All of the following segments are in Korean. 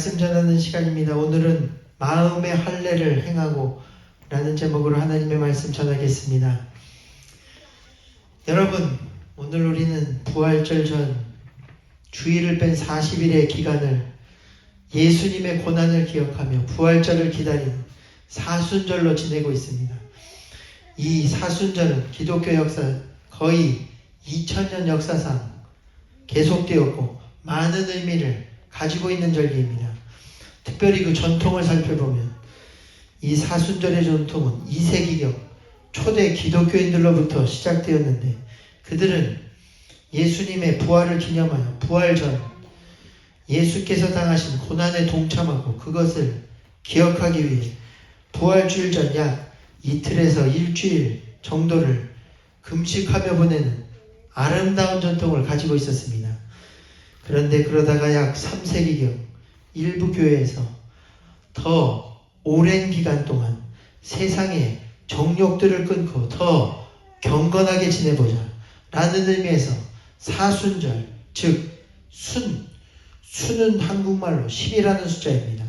말씀 전하는 시간입니다. 오늘은 마음의 할례를 행하고 라는 제목으로 하나님의 말씀 전하겠습니다. 여러분, 오늘 우리는 부활절 전 주일을 뺀 40일의 기간을 예수님의 고난을 기억하며 부활절을 기다리는 사순절로 지내고 있습니다. 이 사순절은 기독교 역사 거의 2000년 역사상 계속되었고 많은 의미를 가지고 있는 절기입니다. 특별히 그 전통을 살펴보면 이 사순절의 전통은 2세기경 초대 기독교인들로부터 시작되었는데, 그들은 예수님의 부활을 기념하여 부활 전 예수께서 당하신 고난에 동참하고 그것을 기억하기 위해 부활주일 전 약 이틀에서 일주일 정도를 금식하며 보내는 아름다운 전통을 가지고 있었습니다. 그런데 그러다가 약 3세기경 일부 교회에서 더 오랜 기간 동안 세상의 정욕들을 끊고 더 경건하게 지내보자 라는 의미에서 사순절, 즉 수는 한국말로 10이라는 숫자입니다.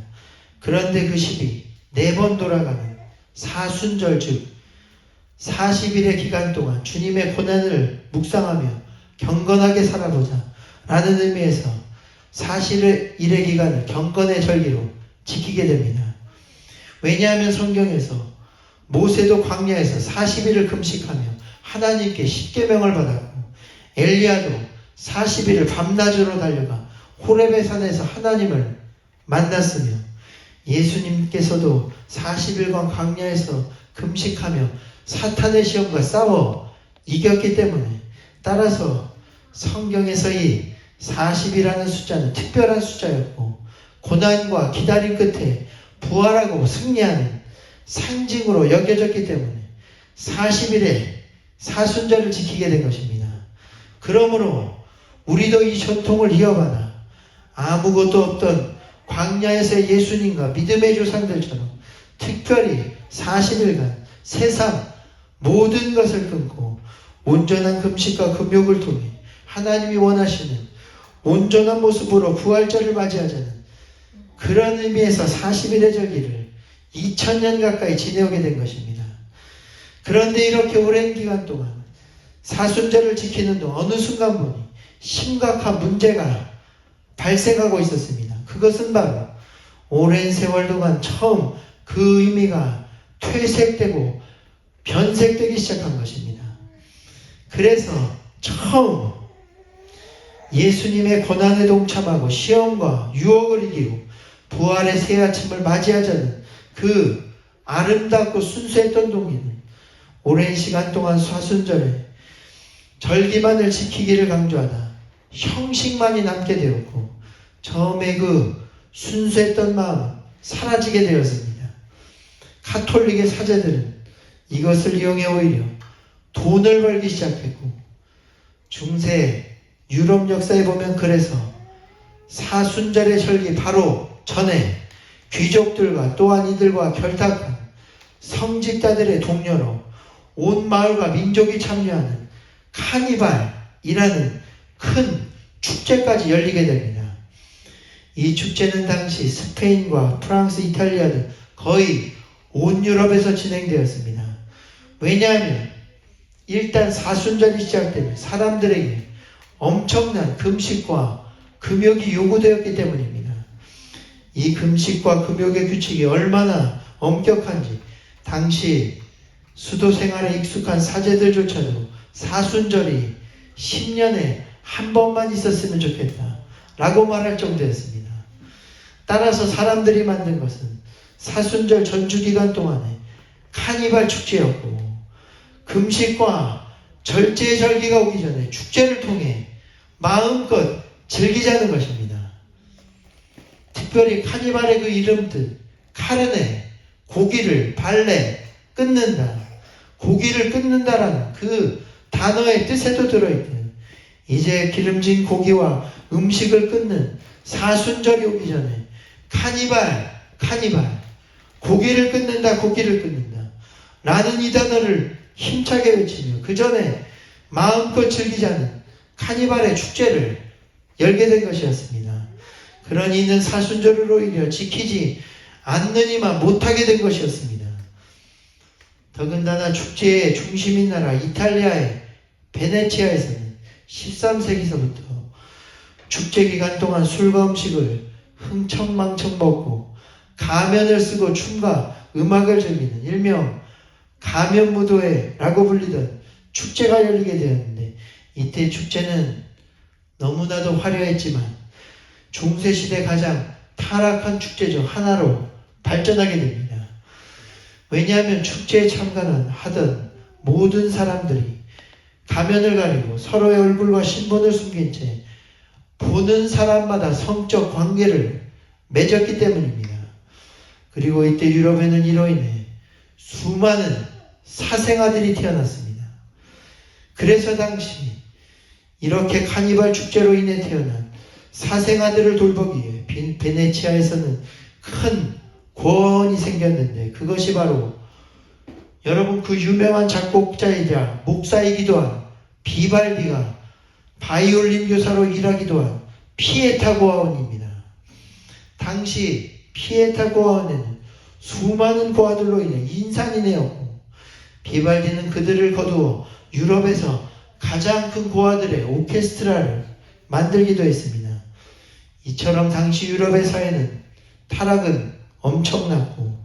그런데 그 10이 4번 돌아가는 사순절, 즉 40일의 기간 동안 주님의 고난을 묵상하며 경건하게 살아보자 라는 의미에서 40일의 기간을 경건의 절기로 지키게 됩니다. 왜냐하면 성경에서 모세도 광야에서 40일을 금식하며 하나님께 십계명을 받았고, 엘리야도 40일을 밤낮으로 달려가 호렙의 산에서 하나님을 만났으며, 예수님께서도 40일간 광야에서 금식하며 사탄의 시험과 싸워 이겼기 때문에, 따라서 성경에서 이 40이라는 숫자는 특별한 숫자였고, 고난과 기다림 끝에 부활하고 승리하는 상징으로 여겨졌기 때문에 40일에 사순절을 지키게 된 것입니다. 그러므로 우리도 이 전통을 이어가나 아무것도 없던 광야에서의 예수님과 믿음의 조상들처럼 특별히 40일간 세상 모든 것을 끊고 온전한 금식과 금욕을 통해 하나님이 원하시는 온전한 모습으로 부활절을 맞이하자는 그런 의미에서 40일의 절기를 2000년 가까이 지내오게 된 것입니다. 그런데 이렇게 오랜 기간 동안 사순절을 지키는 동안 어느 순간 보니 심각한 문제가 발생하고 있었습니다. 그것은 바로 오랜 세월 동안 처음 그 의미가 퇴색되고 변색되기 시작한 것입니다. 그래서 처음 예수님의 고난에 동참하고 시험과 유혹을 이기고 부활의 새 아침을 맞이하자는 그 아름답고 순수했던 동기는 오랜 시간 동안 사순절에 절기만을 지키기를 강조하다 형식만이 남게 되었고, 처음에 그 순수했던 마음은 사라지게 되었습니다. 가톨릭의 사제들은 이것을 이용해 오히려 돈을 벌기 시작했고, 중세 유럽 역사에 보면 그래서 사순절의 절기 바로 전에 귀족들과 또한 이들과 결탁한 성직자들의 동료로 온 마을과 민족이 참여하는 카니발이라는 큰 축제까지 열리게 됩니다. 이 축제는 당시 스페인과 프랑스, 이탈리아 등 거의 온 유럽에서 진행되었습니다. 왜냐하면 일단 사순절이 시작되면 사람들에게 엄청난 금식과 금욕이 요구되었기 때문입니다. 이 금식과 금욕의 규칙이 얼마나 엄격한지 당시 수도 생활에 익숙한 사제들조차도 사순절이 10년에 한 번만 있었으면 좋겠다 라고 말할 정도였습니다. 따라서 사람들이 만든 것은 사순절 전주기간 동안에 카니발 축제였고, 금식과 절제의 절기가 오기 전에 축제를 통해 마음껏 즐기자는 것입니다. 특별히 카니발의 그 이름들, 카르네, 고기를 발레, 끊는다, 고기를 끊는다라는 그 단어의 뜻에도 들어있는, 이제 기름진 고기와 음식을 끊는 사순절이 오기 전에 카니발, 고기를 끊는다 라는 이 단어를 힘차게 외치며 그 전에 마음껏 즐기자는 카니발의 축제를 열게 된 것이었습니다. 그러니 이는 사순절을 오히려 지키지 않느니만 못하게 된 것이었습니다. 더군다나 축제의 중심인 나라 이탈리아의 베네치아에서는 13세기서부터 축제 기간 동안 술과 음식을 흥청망청 먹고 가면을 쓰고 춤과 음악을 즐기는 일명 가면무도회라고 불리던 축제가 열리게 되었는데, 이때 축제는 너무나도 화려했지만 중세시대 가장 타락한 축제 중 하나로 발전하게 됩니다. 왜냐하면 축제에 참가하던 모든 사람들이 가면을 가리고 서로의 얼굴과 신분을 숨긴 채 보는 사람마다 성적 관계를 맺었기 때문입니다. 그리고 이때 유럽에는 이로 인해 수많은 사생아들이 태어났습니다. 그래서 당시 이렇게 카니발 축제로 인해 태어난 사생아들을 돌보기 위해 베네치아에서는 큰 고원이 생겼는데, 그것이 바로 여러분 그 유명한 작곡자이자 목사이기도 한 비발디가 바이올린 교사로 일하기도 한 피에타 고아원입니다. 당시 피에타 고아원에는 수많은 고아들로 인해 인산이 내었고, 비발디는 그들을 거두어 유럽에서 가장 큰 고아들의 오케스트라를 만들기도 했습니다. 이처럼 당시 유럽의 사회는 타락은 엄청났고,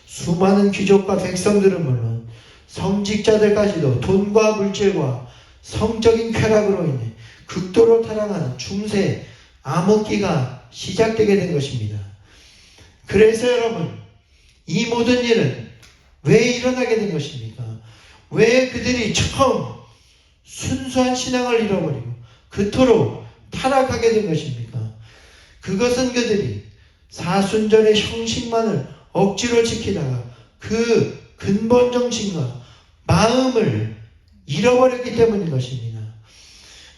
수많은 귀족과 백성들은 물론 성직자들까지도 돈과 물질과 성적인 쾌락으로 인해 극도로 타락하는 중세 암흑기가 시작되게 된 것입니다. 그래서 여러분, 이 모든 일은 왜 일어나게 된 것입니까? 왜 그들이 처음 순수한 신앙을 잃어버리고 그토록 타락하게 된 것입니까? 그것은 그들이 사순절의 형식만을 억지로 지키다가 그 근본 정신과 마음을 잃어버렸기 때문인 것입니다.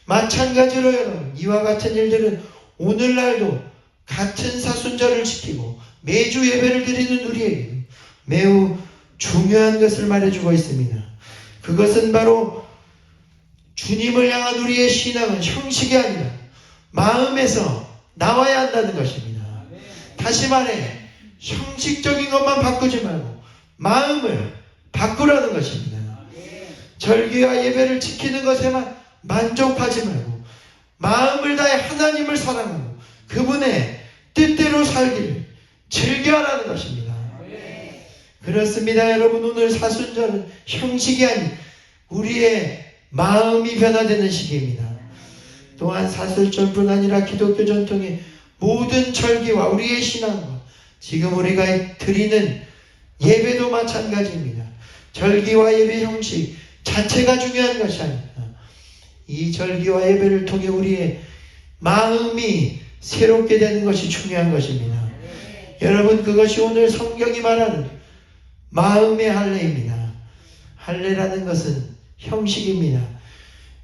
마찬가지로 여러분, 이와 같은 일들은 오늘날도 같은 사순절을 지키고 매주 예배를 드리는 우리에게 매우 중요한 것을 말해주고 있습니다. 그것은 바로 주님을 향한 우리의 신앙은 형식이 아니라 마음에서 나와야 한다는 것입니다. 다시 말해, 형식적인 것만 바꾸지 말고 마음을 바꾸라는 것입니다. 절기와 예배를 지키는 것에만 만족하지 말고 마음을 다해 하나님을 사랑하고 그분의 뜻대로 살기를 즐겨하라는 것입니다. 그렇습니다. 여러분, 오늘 사순절은 형식이 아닌 우리의 마음이 변화되는 시기입니다. 또한 사순절뿐 아니라 기독교 전통의 모든 절기와 우리의 신앙과 지금 우리가 드리는 예배도 마찬가지입니다. 절기와 예배 형식 자체가 중요한 것이 아닙니다. 이 절기와 예배를 통해 우리의 마음이 새롭게 되는 것이 중요한 것입니다. 여러분, 그것이 오늘 성경이 말하는 마음의 할례입니다. 할례라는 것은 형식입니다.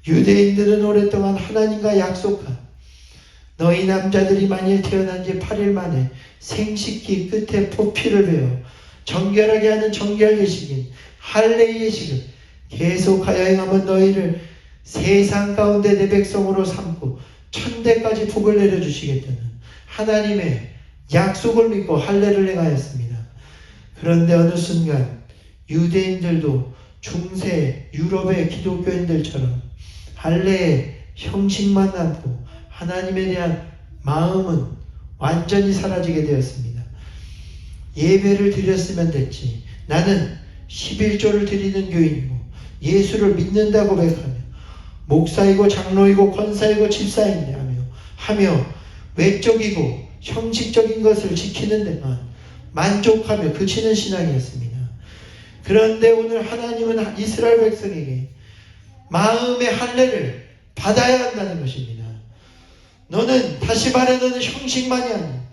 유대인들은 오랫동안 하나님과 약속한 너희 남자들이 만일 태어난 지 8일 만에 생식기 끝에 포피를 베어 정결하게 하는 정결 예식인 할례 예식을 계속하여 행하면 너희를 세상 가운데 내 백성으로 삼고 천대까지 복을 내려주시겠다는 하나님의 약속을 믿고 할례를 행하였습니다. 그런데 어느 순간 유대인들도 중세 유럽의 기독교인들처럼 할례의 형식만 남고 하나님에 대한 마음은 완전히 사라지게 되었습니다. 예배를 드렸으면 됐지, 나는 11조를 드리는 교인이고 예수를 믿는다고 고백하며 목사이고 장로이고 권사이고 집사이냐 하며 외적이고 형식적인 것을 지키는 데만 만족하며 그치는 신앙이었습니다. 그런데 오늘 하나님은 이스라엘 백성에게 마음의 할례를 받아야 한다는 것입니다. 너는, 다시 말해, 너는 형식만이 아니야.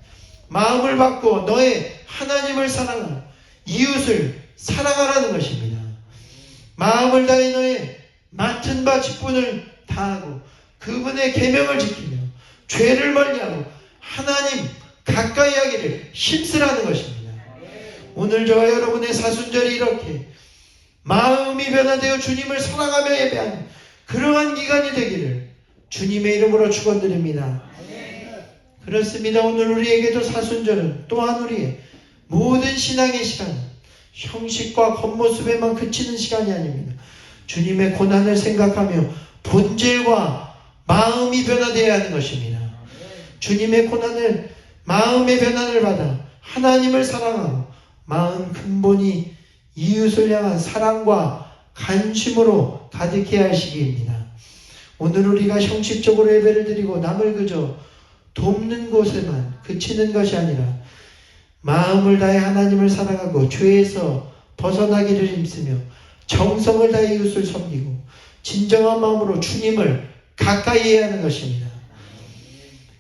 마음을 바꾸어 너의 하나님을 사랑하고 이웃을 사랑하라는 것입니다. 마음을 다해 너의 맡은 바 직분을 다하고 그분의 계명을 지키며 죄를 멀리하고 하나님 가까이 하기를 힘쓰라는 것입니다. 오늘 저와 여러분의 사순절이 이렇게 마음이 변화되어 주님을 사랑하며 예배하는 그러한 기간이 되기를 주님의 이름으로 축원드립니다. 그렇습니다. 오늘 우리에게도 사순절은 또한 우리의 모든 신앙의 시간, 형식과 겉모습에만 그치는 시간이 아닙니다. 주님의 고난을 생각하며 본질과 마음이 변화되어야 하는 것입니다. 주님의 고난을, 마음의 변화를 받아 하나님을 사랑하고 마음 근본이 이웃을 향한 사랑과 관심으로 가득해야 할 시기입니다. 오늘 우리가 형식적으로 예배를 드리고 남을 그저 돕는 곳에만 그치는 것이 아니라 마음을 다해 하나님을 사랑하고 죄에서 벗어나기를 힘쓰며 정성을 다해 이웃을 섬기고 진정한 마음으로 주님을 가까이 해야 하는 것입니다.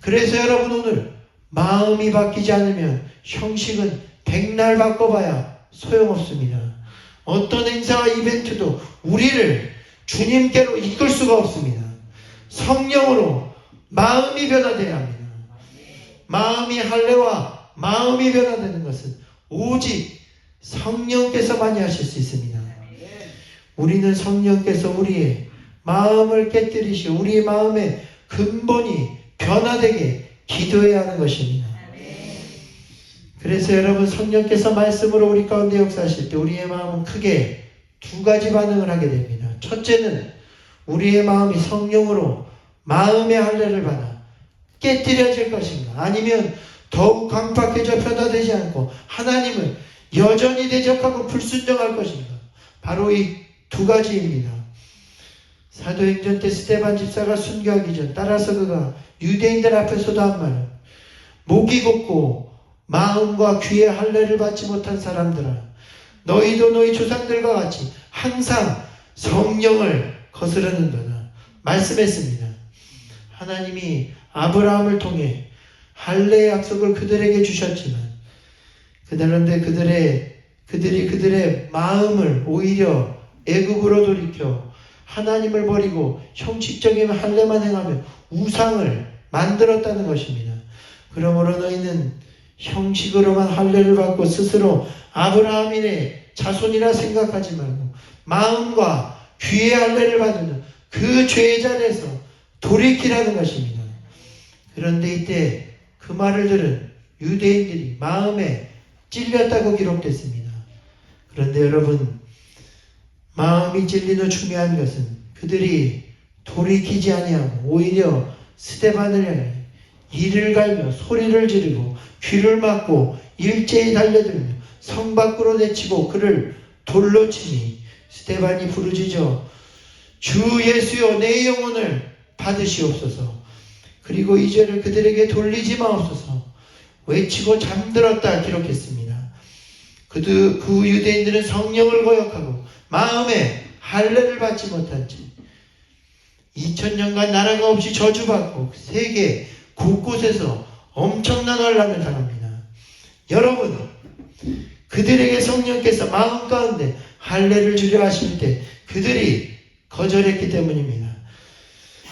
그래서 여러분, 오늘 마음이 바뀌지 않으면 형식은 백날 바꿔봐야 소용없습니다. 어떤 행사와 이벤트도 우리를 주님께로 이끌 수가 없습니다. 성령으로 마음이 변화되어야 합니다. 마음이 할례와 마음이 변화되는 것은 오직 성령께서만이 하실 수 있습니다. 우리는 성령께서 우리의 마음을 깨뜨리시고 우리의 마음의 근본이 변화되게 기도해야 하는 것입니다. 그래서 여러분, 성령께서 말씀으로 우리 가운데 역사하실 때 우리의 마음은 크게 두 가지 반응을 하게 됩니다. 첫째는 우리의 마음이 성령으로 마음의 할례를 받아 깨뜨려질 것인가, 아니면 더욱 강팍해져 변화되지 않고 하나님을 여전히 대적하고 불순종할 것인가. 바로 이 두 가지입니다. 사도행전 때 스데반 집사가 순교하기 전 따라서 그가 유대인들 앞에서도 한 말은, 목이 곱고 마음과 귀의 할례를 받지 못한 사람들아, 너희도 너희 조상들과 같이 항상 성령을 거스르는도다 말씀했습니다. 하나님이 아브라함을 통해 할례의 약속을 그들에게 주셨지만, 그런데 그들이 그들의 마음을 오히려 애굽으로 돌이켜 하나님을 버리고 형식적인 할례만 행하며 우상을 만들었다는 것입니다. 그러므로 너희는 형식으로만 할례를 받고 스스로 아브라함의 자손이라 생각하지 말고 마음과 귀의 할례를 받는 그 죄의 자리에서 돌이키라는 것입니다. 그런데 이때 그 말을 들은 유대인들이 마음에 찔렸다고 기록됐습니다. 그런데 여러분, 마음이 찔리는 중요한 것은 그들이 돌이키지 아니하고 오히려 스데반을 향해 이를 갈며 소리를 지르고 귀를 막고 일제히 달려들며 성 밖으로 내치고 그를 돌로 치니 스데반이 부르짖어 주 예수여 내 영혼을 받으시옵소서. 그리고 이 죄를 그들에게 돌리지 마옵소서 외치고 잠들었다 기록했습니다. 그 유대인들은 성령을 거역하고 마음에 할례를 받지 못한 채 2000년간 나라가 없이 저주받고 세계 곳곳에서 엄청난 환난을 당합니다. 여러분, 그들에게 성령께서 마음 가운데 할례를 주려 하실 때 그들이 거절했기 때문입니다.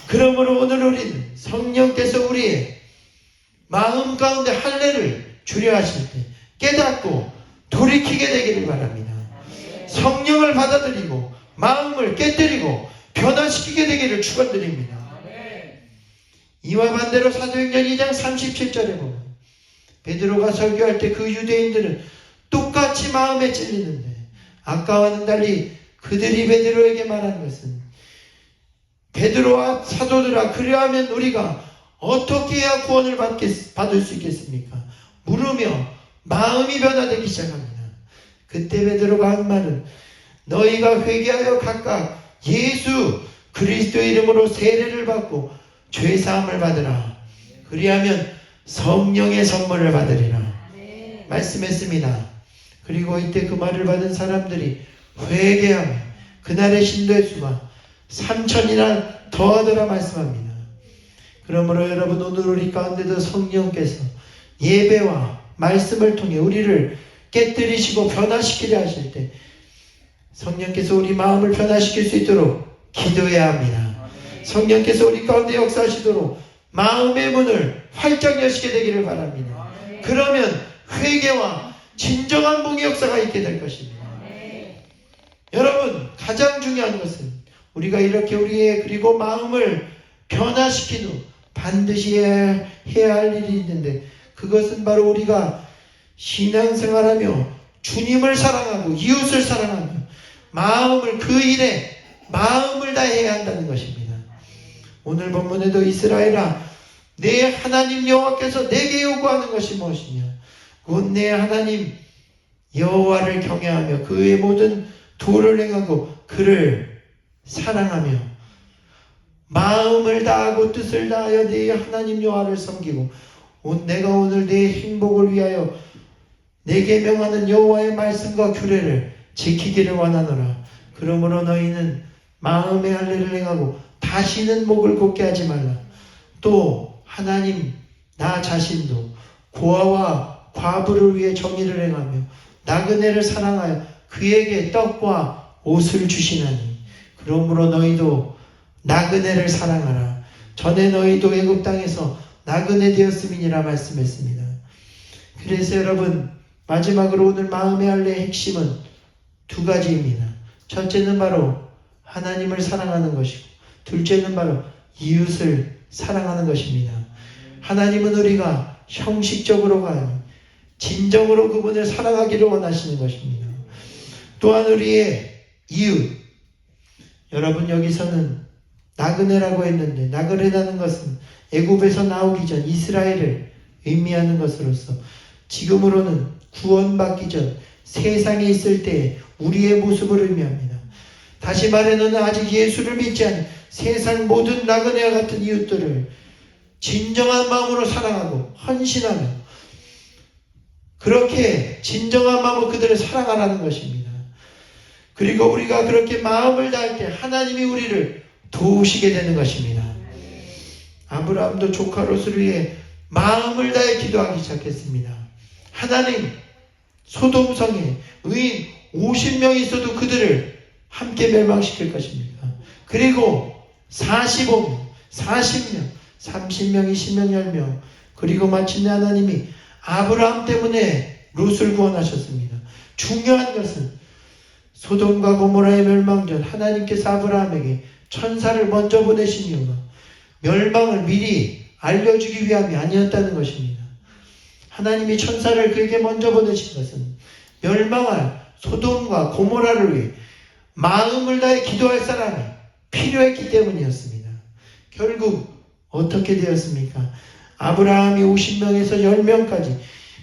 그러므로 오늘 우리는 성령께서 우리의 마음 가운데 할례를 주려 하실 때 깨닫고 돌이키게 되기를 바랍니다. 성령을 받아들이고 마음을 깨뜨리고 변화시키게 되기를 축원드립니다. 이와 반대로 사도행전 2장 37절에 보면 베드로가 설교할 때 그 유대인들은 똑같이 마음에 찔리는데 아까와는 달리 그들이 베드로에게 말한 것은, 베드로와 사도들아 그리하면 우리가 어떻게 해야 구원을 받을 수 있겠습니까? 물으며 마음이 변화되기 시작합니다. 그때 베드로가 한 말은, 너희가 회개하여 각각 예수 그리스도의 이름으로 세례를 받고 죄사함을 받으라. 그리하면 성령의 선물을 받으리라 말씀했습니다. 그리고 이때 그 말을 받은 사람들이 회개하며 그날의 신도의 수가 3,000이나 더하더라 말씀합니다. 그러므로 여러분, 오늘 우리 가운데도 성령께서 예배와 말씀을 통해 우리를 깨뜨리시고 변화시키려 하실 때 성령께서 우리 마음을 변화시킬 수 있도록 기도해야 합니다. 성령께서 우리 가운데 역사하시도록 마음의 문을 활짝 여시게 되기를 바랍니다. 그러면 회개와 진정한 봉의 역사가 있게 될 것입니다. 여러분, 가장 중요한 것은 우리가 이렇게 우리의 그리고 마음을 변화시킨 후 반드시 해야 할 일이 있는데, 그것은 바로 우리가 신앙생활하며 주님을 사랑하고 이웃을 사랑하며 마음을, 그 일에 마음을 다해야 한다는 것입니다. 오늘 본문에도 이스라엘아, 내 하나님 여호와께서 내게 요구하는 것이 무엇이냐? 곧 내 하나님 여호와를 경외하며 그의 모든 도를 행하고 그를 사랑하며 마음을 다하고 뜻을 다하여 내 하나님 여호와를 섬기고 내가 오늘 내 행복을 위하여 내게 명하는 여호와의 말씀과 규례를 지키기를 원하노라. 그러므로 너희는 마음의 할례를 행하고 다시는 목을 곧게 하지 말라. 또 하나님 나 자신도 고아와 과부를 위해 정의를 행하며 나그네를 사랑하여 그에게 떡과 옷을 주시나니 그러므로 너희도 나그네를 사랑하라. 전에 너희도 애굽 땅에서 나그네 되었음이니라 말씀했습니다. 그래서 여러분, 마지막으로 오늘 마음의 할례의 핵심은 두 가지입니다. 첫째는 바로 하나님을 사랑하는 것이고, 둘째는 바로 이웃을 사랑하는 것입니다. 하나님은 우리가 형식적으로가 아닌 진정으로 그분을 사랑하기를 원하시는 것입니다. 또한 우리의 이웃, 여러분 여기서는 나그네라고 했는데, 나그네라는 것은 애굽에서 나오기 전 이스라엘을 의미하는 것으로서 지금으로는 구원받기 전 세상에 있을 때 우리의 모습을 의미합니다. 다시 말해 너는 아직 예수를 믿지 않은 세상 모든 나그네와 같은 이웃들을 진정한 마음으로 사랑하고 헌신하며 그렇게 진정한 마음으로 그들을 사랑하라는 것입니다. 그리고 우리가 그렇게 마음을 다할 때 하나님이 우리를 도우시게 되는 것입니다. 아브라함도 조카 롯을 위해 마음을 다해 기도하기 시작했습니다. 하나님, 소돔성에 의인 50명이 있어도 그들을 함께 멸망시킬 것입니다. 그리고 45명, 40명, 30명, 20명, 10명, 그리고 마침내 하나님이 아브라함 때문에 롯을 구원하셨습니다. 중요한 것은 소돔과 고모라의 멸망 전 하나님께서 아브라함에게 천사를 먼저 보내신 이유가 멸망을 미리 알려주기 위함이 아니었다는 것입니다. 하나님이 천사를 그에게 먼저 보내신 것은 멸망할 소돔과 고모라를 위해 마음을 다해 기도할 사람이 필요했기 때문이었습니다. 결국 어떻게 되었습니까? 아브라함이 50명에서 10명까지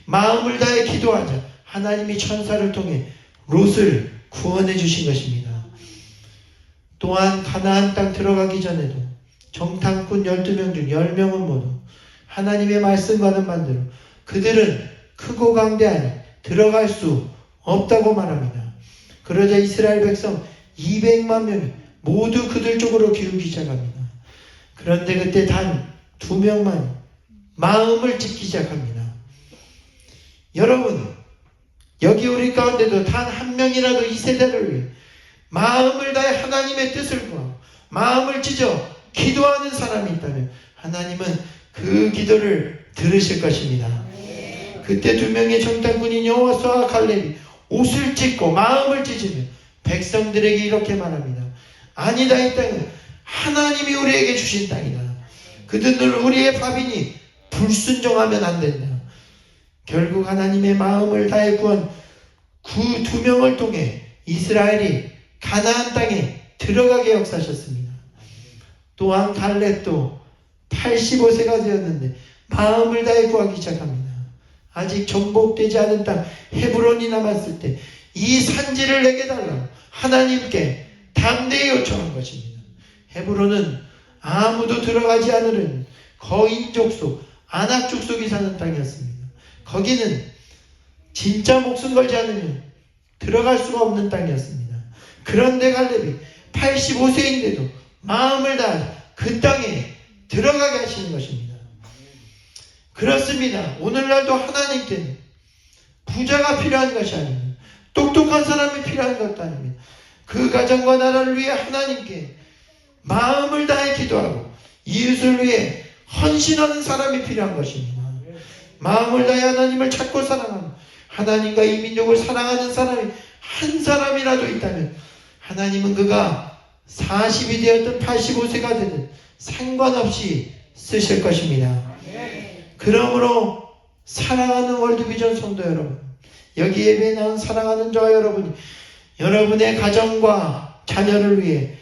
마음을 다해 기도하자 하나님이 천사를 통해 롯을 구원해 주신 것입니다. 또한 가나안 땅 들어가기 전에도 정탐꾼 12명 중 10명은 모두 하나님의 말씀과는 반대로 그들은 크고 강대하니 들어갈 수 없다고 말합니다. 그러자 이스라엘 백성 200만 명이 모두 그들 쪽으로 기울기 시작합니다. 그런데 그때 단 2명만 마음을 짓기 시작합니다. 여러분, 여기 우리 가운데도 단 한 명이라도 이 세대를 위해 마음을 다해 하나님의 뜻을 구하고 마음을 찢어 기도하는 사람이 있다면 하나님은 그 기도를 들으실 것입니다. 그때 2명의 정탐꾼인 여호수아와 갈렙이 옷을 찢고 마음을 찢으며 백성들에게 이렇게 말합니다. 아니다, 이 땅은 하나님이 우리에게 주신 땅이다. 그들은 우리의 밥이니 불순종하면 안 된다. 결국 하나님의 마음을 다해 구한 그 2명을 통해 이스라엘이 가나안 땅에 들어가게 역사하셨습니다. 또한 갈렙도 85세가 되었는데 마음을 다해 구하기 시작합니다. 아직 정복되지 않은 땅 헤브론이 남았을 때 이 산지를 내게 달라고 하나님께 담대히 요청한 것입니다. 헤브론은 아무도 들어가지 않으려는 거인 족속, 아낙 족속이 사는 땅이었습니다. 거기는 진짜 목숨 걸지 않으면 들어갈 수가 없는 땅이었습니다. 그런데 갈렙이 85세인데도 마음을 다해 그 땅에 들어가게 하시는 것입니다. 그렇습니다. 오늘날도 하나님께는 부자가 필요한 것이 아닙니다. 똑똑한 사람이 필요한 것도 아닙니다. 그 가정과 나라를 위해 하나님께 마음을 다해 기도하고 이웃을 위해 헌신하는 사람이 필요한 것입니다. 마음을 다해 하나님을 찾고 사랑하는, 하나님과 이 민족을 사랑하는 사람이 한 사람이라도 있다면 하나님은 그가 40이 되었든 85세가 되든 상관없이 쓰실 것입니다. 그러므로 사랑하는 월드비전 성도 여러분, 여기 예배에 나온 사랑하는 저와 여러분이 여러분의 가정과 자녀를 위해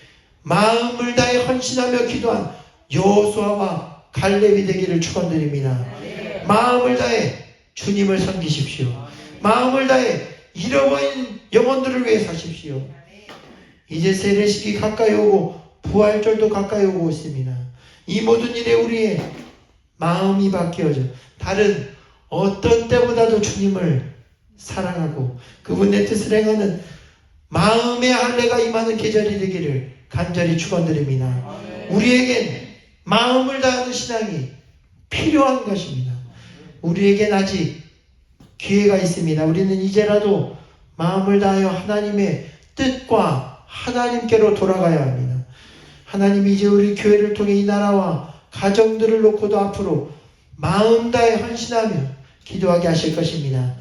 마음을 다해 헌신하며 기도한 여호수아와 갈렙이 되기를 축원드립니다. 마음을 다해 주님을 섬기십시오. 마음을 다해 잃어버린 영혼들을 위해 사십시오. 이제 세례식이 가까이 오고 부활절도 가까이 오고 있습니다. 이 모든 일에 우리의 마음이 바뀌어져 다른 어떤 때보다도 주님을 사랑하고 그분의 뜻을 행하는 마음의 할례가 임하는 계절이 되기를 간절히 축원드립니다. 우리에겐 마음을 다하는 신앙이 필요한 것입니다. 우리에겐 아직 기회가 있습니다. 우리는 이제라도 마음을 다하여 하나님의 뜻과 하나님께로 돌아가야 합니다. 하나님이 이제 우리 교회를 통해 이 나라와 가정들을 놓고도 앞으로 마음 다해 헌신하며 기도하게 하실 것입니다.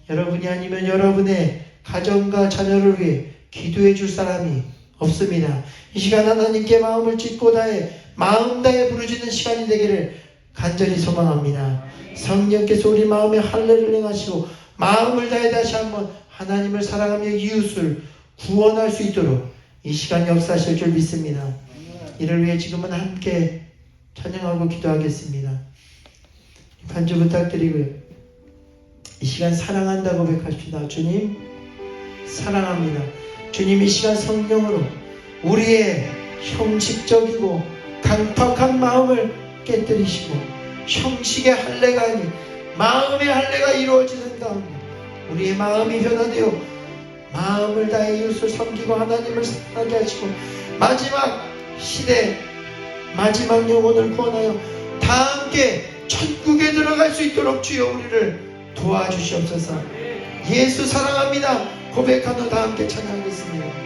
여러분이 아니면 여러분의 가정과 자녀를 위해 기도해 줄 사람이 없습니다. 이 시간 하나님께 마음을 찢고 다해 마음 다해 부르짖는 시간이 되기를 간절히 소망합니다. 성령께서 우리 마음에 할례를 행하시고 마음을 다해 다시 한번 하나님을 사랑하며 이웃을 구원할 수 있도록 이 시간 역사하실 줄 믿습니다. 이를 위해 지금은 함께 찬양하고 기도하겠습니다. 반주 부탁드리고요. 이 시간 사랑한다고 고백합시다. 주님 사랑합니다. 주님 이 시간 성령으로 우리의 형식적이고 강팍한 마음을 깨뜨리시고 형식의 할례가 아닌 마음의 할례가 이루어지는 가운데 우리의 마음이 변화되어 마음을 다해 이웃을 섬기고 하나님을 사랑하게 하시고 마지막 시대 마지막 영혼을 구원하여 다 함께 천국에 들어갈 수 있도록 주여 우리를 도와주시옵소서. 예수 사랑합니다 고백하며 다 함께 찬양하겠습니다.